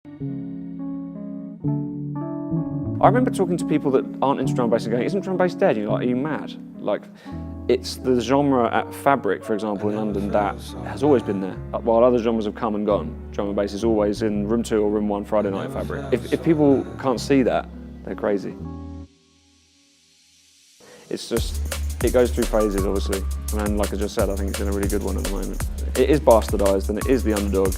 I remember talking to people that aren't into drum and bass and going, isn't drum and bass dead? And you're like, are you mad? Like, it's the genre at Fabric, for example, in London, that has always been there. While other genres have come and gone, drum and bass is always in room 2 or room 1 Friday night at Fabric. If people can't see that, they're crazy. It's just, it goes through phases, obviously. And like I just said, I think it's in a really good one at the moment. It is bastardised and it is the underdog.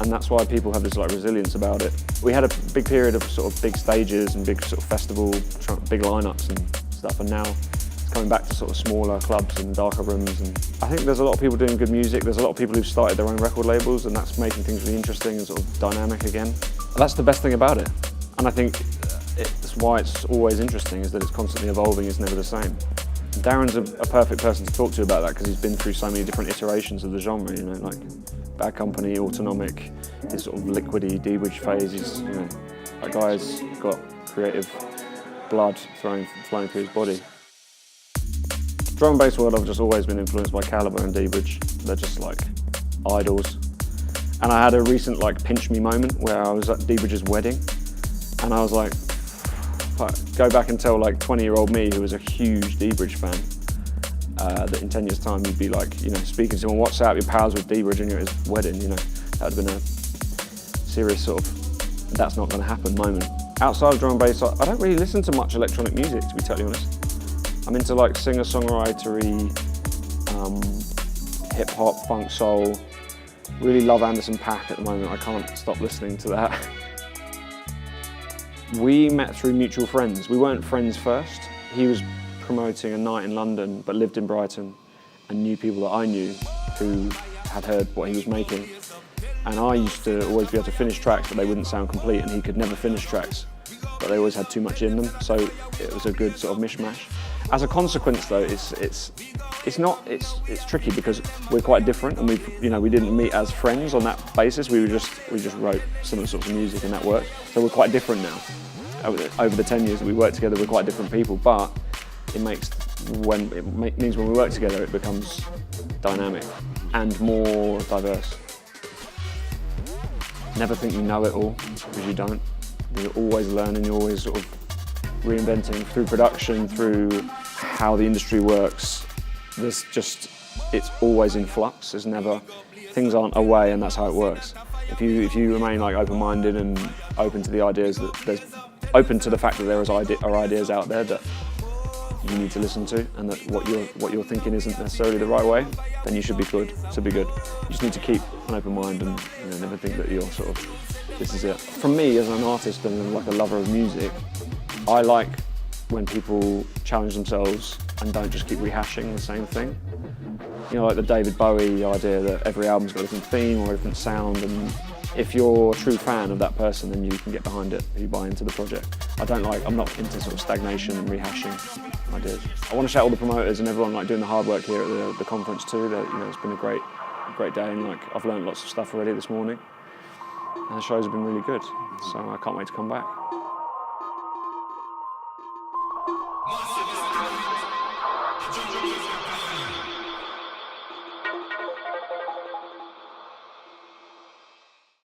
And that's why people have this like resilience about it. We had a big period of sort of big stages and big sort of festival, big lineups and stuff, and now it's coming back to sort of smaller clubs and darker rooms. And I think there's a lot of people doing good music. There's a lot of people who've started their own record labels, and that's making things really interesting and sort of dynamic again. That's the best thing about it. And I think it's why it's always interesting, is that it's constantly evolving, it's never the same. Darren's a perfect person to talk to about that, because he's been through so many different iterations of the genre, you know, like Bad Company, Autonomic, his sort of liquidy D-bridge phase. He's, you know, that guy's got creative blood flowing through his body. Drum and bass world, I've just always been influenced by Calibre and D-bridge. They're just like idols. And I had a recent like pinch me moment where I was at D-bridge's wedding, and I was like, go back and tell like 20-year-old me, who was a huge D-bridge fan, that in 10 years' time you'd be like, you know, speaking to him on WhatsApp, your pals with D-bridge, and you're at his wedding, you know. That would have been a serious sort of, that's not going to happen moment. Outside of drum and bass, I don't really listen to much electronic music, to be totally honest. I'm into like singer-songwritery, hip-hop, funk, soul. Really love Anderson .Paak at the moment. I can't stop listening to that. We met through mutual friends. We weren't friends first. He was promoting a night in London, but lived in Brighton, and knew people that I knew who had heard what he was making. And I used to always be able to finish tracks, but they wouldn't sound complete, and he could never finish tracks, but they always had too much in them, so it was a good sort of mishmash. As a consequence, though, it's tricky, because we're quite different, and we didn't meet as friends on that basis. We just wrote similar sorts of music, and that worked. So we're quite different now. Over the 10 years that we worked together, we're quite different people, but it means when we work together, it becomes dynamic and more diverse. Never think you know it all, because you don't. You're always learning, you're always sort of reinventing through production, through how the industry works. It's always in flux. There's never, things aren't away, and that's how it works. If you remain like open-minded and open to the ideas open to the fact that there are ideas out there that you need to listen to, and that what you're thinking isn't necessarily the right way, then you should be good. You just need to keep an open mind, and never think that you're sort of, this is it. From me, as an artist and like a lover of music, I like when people challenge themselves and don't just keep rehashing the same thing. You know, like the David Bowie idea that every album's got a different theme or a different sound, and if you're a true fan of that person, then you can get behind it, you buy into the project. I'm not into sort of stagnation and rehashing ideas. I want to shout all the promoters and everyone like doing the hard work here at the conference too. That, you know, it's been a great day, and like I've learned lots of stuff already this morning, and the shows have been really good. So I can't wait to come back.